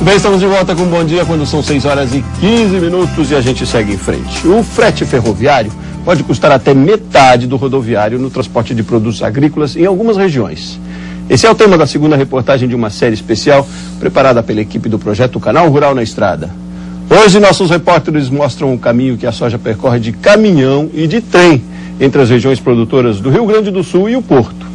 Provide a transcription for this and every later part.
Bem, estamos de volta com um Bom Dia quando são 6 horas e 15 minutos e a gente segue em frente. O frete ferroviário pode custar até metade do rodoviário no transporte de produtos agrícolas em algumas regiões. Esse é o tema da segunda reportagem de uma série especial preparada pela equipe do projeto Canal Rural na Estrada. Hoje nossos repórteres mostram o caminho que a soja percorre de caminhão e de trem entre as regiões produtoras do Rio Grande do Sul e o Porto.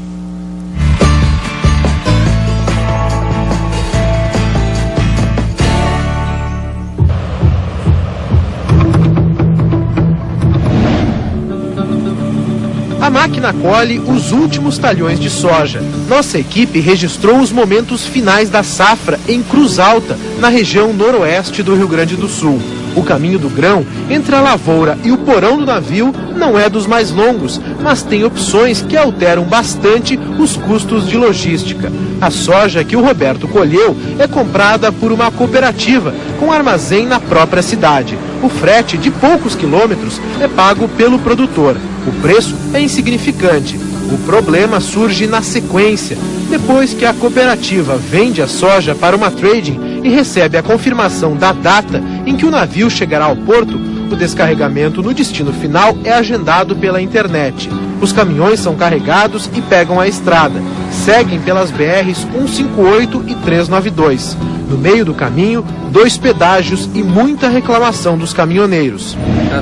A máquina colhe os últimos talhões de soja. Nossa equipe registrou os momentos finais da safra em Cruz Alta, na região noroeste do Rio Grande do Sul. O caminho do grão entre a lavoura e o porão do navio não é dos mais longos, mas tem opções que alteram bastante os custos de logística. A soja que o Roberto colheu é comprada por uma cooperativa com armazém na própria cidade. O frete de poucos quilômetros é pago pelo produtor. O preço é insignificante. O problema surge na sequência. Depois que a cooperativa vende a soja para uma trading e recebe a confirmação da data em que o navio chegará ao porto, o descarregamento no destino final é agendado pela internet. Os caminhões são carregados e pegam a estrada. Seguem pelas BRs 158 e 392. No meio do caminho, 2 pedágios e muita reclamação dos caminhoneiros.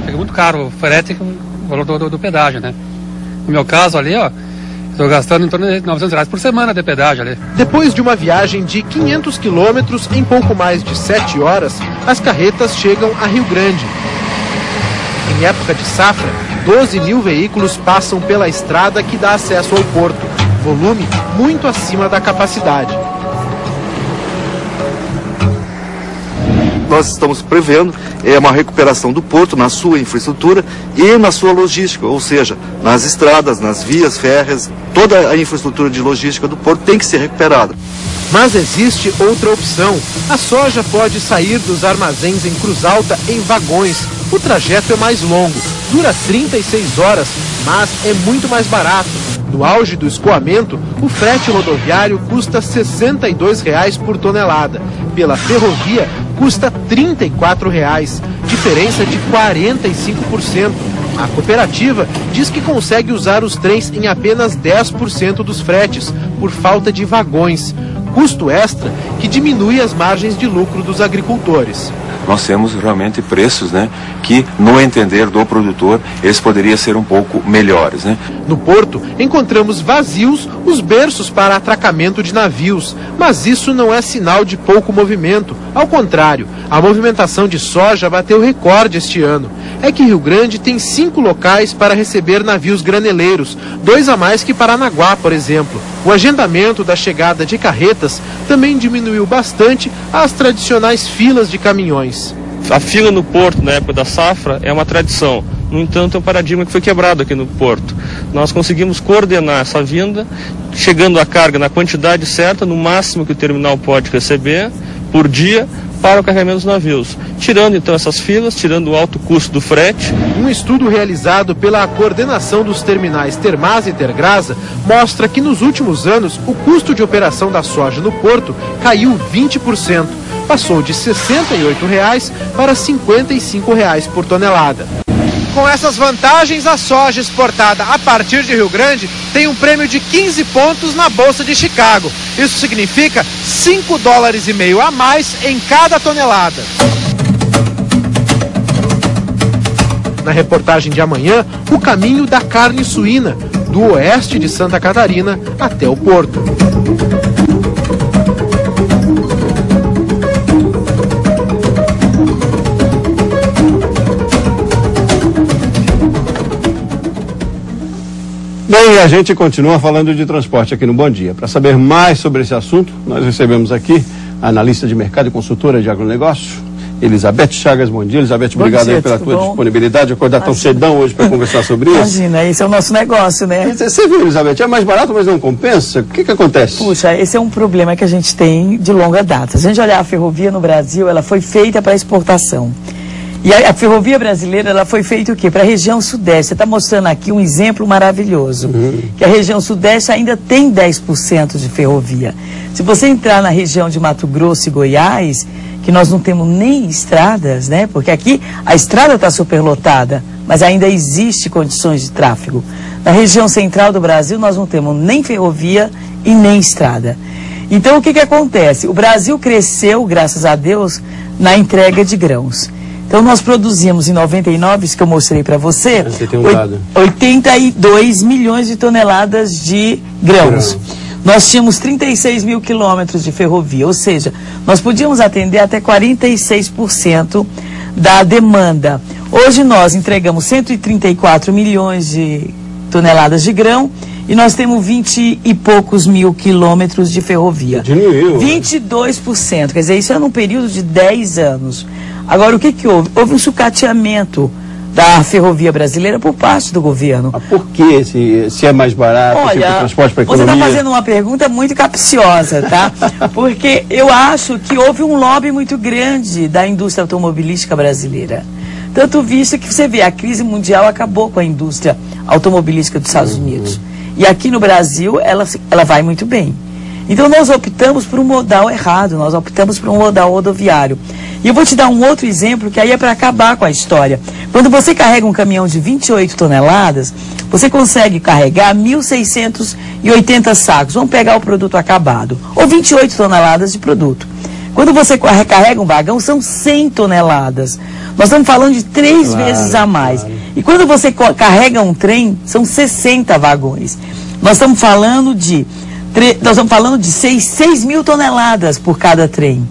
Fica muito caro o frete com o valor do pedágio, né? No meu caso ali, ó, estou gastando em torno de R$900 por semana de pedágio ali. Depois de uma viagem de 500 quilômetros em pouco mais de 7 horas, as carretas chegam a Rio Grande. Em época de safra, 12 mil veículos passam pela estrada que dá acesso ao porto. Volume muito acima da capacidade. Nós estamos prevendo uma recuperação do porto na sua infraestrutura e na sua logística, ou seja, nas estradas, nas vias férreas, toda a infraestrutura de logística do porto tem que ser recuperada. Mas existe outra opção. A soja pode sair dos armazéns em Cruz Alta em vagões. O trajeto é mais longo, dura 36 horas, mas é muito mais barato. No auge do escoamento, o frete rodoviário custa R$ 62,00 por tonelada. Pela ferrovia, custa R$ 34,00, diferença de 45%. A cooperativa diz que consegue usar os trens em apenas 10% dos fretes, por falta de vagões. Custo extra que diminui as margens de lucro dos agricultores. Nós temos realmente preços, né, que no entender do produtor, eles poderiam ser um pouco melhores, né? No porto, encontramos vazios os berços para atracamento de navios, mas isso não é sinal de pouco movimento. Ao contrário, a movimentação de soja bateu recorde este ano. É que Rio Grande tem 5 locais para receber navios graneleiros, 2 a mais que Paranaguá, por exemplo. O agendamento da chegada de carretas também diminuiu bastante as tradicionais filas de caminhões. A fila no porto na época da safra é uma tradição. No entanto, é um paradigma que foi quebrado aqui no porto. Nós conseguimos coordenar essa vinda, chegando a carga na quantidade certa, no máximo que o terminal pode receber por dia, para o carregamento dos navios, tirando então essas filas, tirando o alto custo do frete. Um estudo realizado pela coordenação dos terminais Termasa e Tergrasa mostra que nos últimos anos o custo de operação da soja no porto caiu 20%, passou de R$ 68,00 para R$ 55,00 por tonelada. Com essas vantagens, a soja exportada a partir de Rio Grande tem um prêmio de 15 pontos na Bolsa de Chicago. Isso significa $5,5 a mais em cada tonelada. Na reportagem de amanhã, o caminho da carne suína, do oeste de Santa Catarina até o porto. Bem, a gente continua falando de transporte aqui no Bom Dia. Para saber mais sobre esse assunto, nós recebemos aqui a analista de mercado e consultora de agronegócio, Elizabeth Chagas. Bom dia, Elizabeth. Obrigado aí pela tua disponibilidade de acordar tão cedão hoje para conversar sobre isso. Imagina, esse é o nosso negócio, né? Você viu, Elizabeth, é mais barato, mas não compensa? O que acontece? Puxa, esse é um problema que a gente tem de longa data. Se a gente olhar a ferrovia no Brasil, ela foi feita para exportação. E a ferrovia brasileira, ela foi feita o quê? Para a região sudeste. Você está mostrando aqui um exemplo maravilhoso. Que a região sudeste ainda tem 10% de ferrovia. Se você entrar na região de Mato Grosso e Goiás, que nós não temos nem estradas, né? Porque aqui a estrada está superlotada, mas ainda existe condições de tráfego. Na região central do Brasil, nós não temos nem ferrovia e nem estrada. Então, o que acontece? O Brasil cresceu, graças a Deus, na entrega de grãos. Então, nós produzimos em 99, isso que eu mostrei para você, 82 milhões de toneladas de grãos. Nós tínhamos 36 mil quilômetros de ferrovia, ou seja, nós podíamos atender até 46% da demanda. Hoje nós entregamos 134 milhões de toneladas de grão e nós temos 20 e poucos mil quilômetros de ferrovia. Diminuiu. 22%, quer dizer, isso é num período de 10 anos. Agora, o que houve? Houve um sucateamento da ferrovia brasileira por parte do governo. Mas por quê? Se é mais barato, se o transporte para a economia... Você está fazendo uma pergunta muito capciosa, tá? Porque eu acho que houve um lobby muito grande da indústria automobilística brasileira. Tanto visto que você vê, a crise mundial acabou com a indústria automobilística dos Estados Unidos. E aqui no Brasil, ela vai muito bem. Então nós optamos por um modal errado, nós optamos por um modal rodoviário. E eu vou te dar um outro exemplo que aí é para acabar com a história. Quando você carrega um caminhão de 28 toneladas, você consegue carregar 1.680 sacos. Vamos pegar o produto acabado, ou 28 toneladas de produto. Quando você carrega um vagão, são 100 toneladas. Nós estamos falando de 3 vezes a mais. E quando você carrega um trem, são 60 vagões. Nós estamos falando de 6 mil toneladas por cada trem.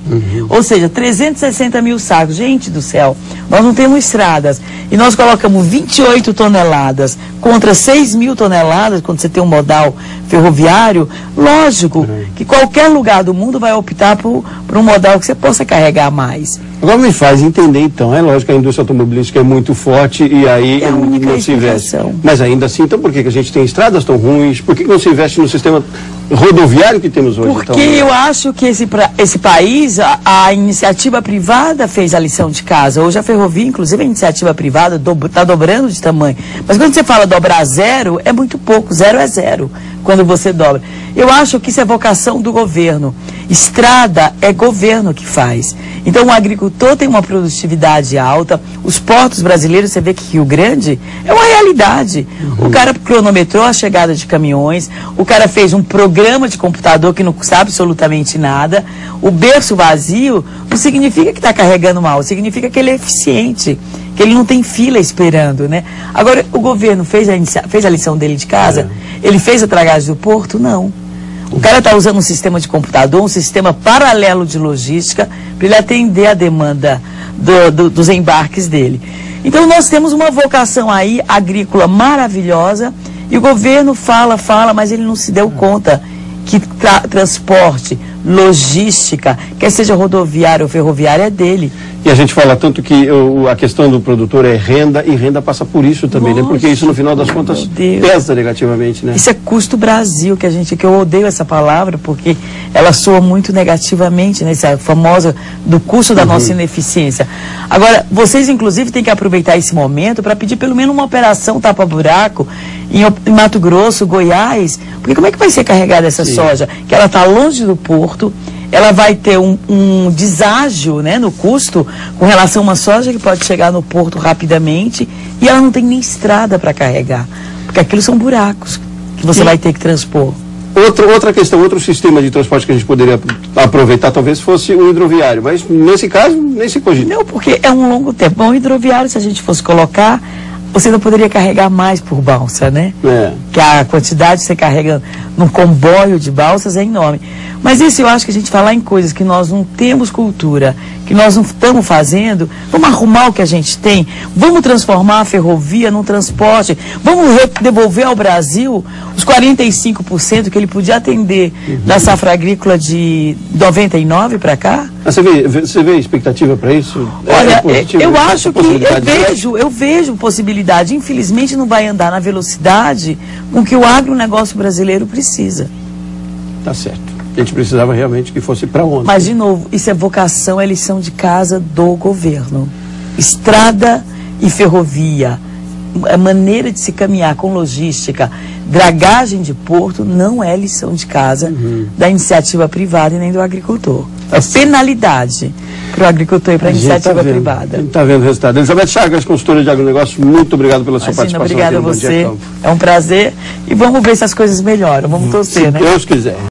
Ou seja, 360 mil sacos. Gente do céu, nós não temos estradas. E nós colocamos 28 toneladas contra 6 mil toneladas, quando você tem um modal ferroviário. Lógico que qualquer lugar do mundo vai optar por um modal que você possa carregar mais. Agora me faz entender, então, é lógico que a indústria automobilística é muito forte e aí não se investe. Mas ainda assim, então por que a gente tem estradas tão ruins? Por que não se investe no sistema rodoviário que temos hoje? Porque eu acho que esse país, a iniciativa privada fez a lição de casa. Hoje a ferrovia, inclusive a iniciativa privada, está dobrando de tamanho. Mas quando você fala dobrar zero, é muito pouco. Zero é zero quando você dobra. Eu acho que isso é vocação do governo. Estrada é governo que faz. Então o agricultor tem uma produtividade alta. Os portos brasileiros, você vê que Rio Grande é uma realidade. O cara cronometrou a chegada de caminhões, o cara fez um programa de computador que não custa absolutamente nada. O berço vazio não significa que está carregando mal, significa que ele é eficiente, que ele não tem fila esperando, né? Agora, o governo fez a lição dele de casa? Ele fez a tragagem do porto? Não. O cara está usando um sistema de computador, um sistema paralelo de logística, para ele atender a demanda dos embarques dele. Então, nós temos uma vocação aí agrícola maravilhosa, e o governo fala, mas ele não se deu conta que transporte, logística, quer seja rodoviária ou ferroviária, é dele. E a gente fala tanto que a questão do produtor é renda, e renda passa por isso também, né? Porque isso, no final das contas, pesa negativamente, né? Isso é custo Brasil, que eu odeio essa palavra, porque ela soa muito negativamente, né? Essa famosa do custo da nossa ineficiência. Agora, vocês, inclusive, têm que aproveitar esse momento para pedir pelo menos uma operação tapa-buraco em Mato Grosso, Goiás, porque como é que vai ser carregada essa soja? Que ela está longe do porto, ela vai ter um deságio, né, no custo com relação a uma soja que pode chegar no porto rapidamente e ela não tem nem estrada para carregar, porque aquilo são buracos que você vai ter que transpor. Outra questão, outro sistema de transporte que a gente poderia aproveitar talvez fosse o hidroviário, mas nesse caso nem se cogita. Não, porque é um longo tempo. Bom, o hidroviário, se a gente fosse colocar, você não poderia carregar mais por balsa, né? Que a quantidade que você carrega num comboio de balsas é enorme. Mas isso eu acho que a gente falar em coisas que nós não temos cultura, que nós não estamos fazendo, vamos arrumar o que a gente tem, vamos transformar a ferrovia num transporte, vamos devolver ao Brasil os 45% que ele podia atender da safra agrícola de 99 para cá. Você vê expectativa para isso? Olha, eu acho que eu vejo possibilidade. Infelizmente não vai andar na velocidade com que o agronegócio brasileiro precisa. Tá certo. A gente precisava realmente que fosse para onde? Mas, de novo, isso é vocação, é lição de casa do governo. estrada e ferrovia, a maneira de se caminhar com logística, dragagem de porto, não é lição de casa da iniciativa privada e nem do agricultor. É penalidade para o agricultor e para a iniciativa privada. A gente está vendo o resultado. Elizabeth Chagas, consultora de agronegócio, muito obrigado pela sua participação. Obrigada a você. É um prazer. E vamos ver se as coisas melhoram. Vamos torcer, né? Se Deus quiser.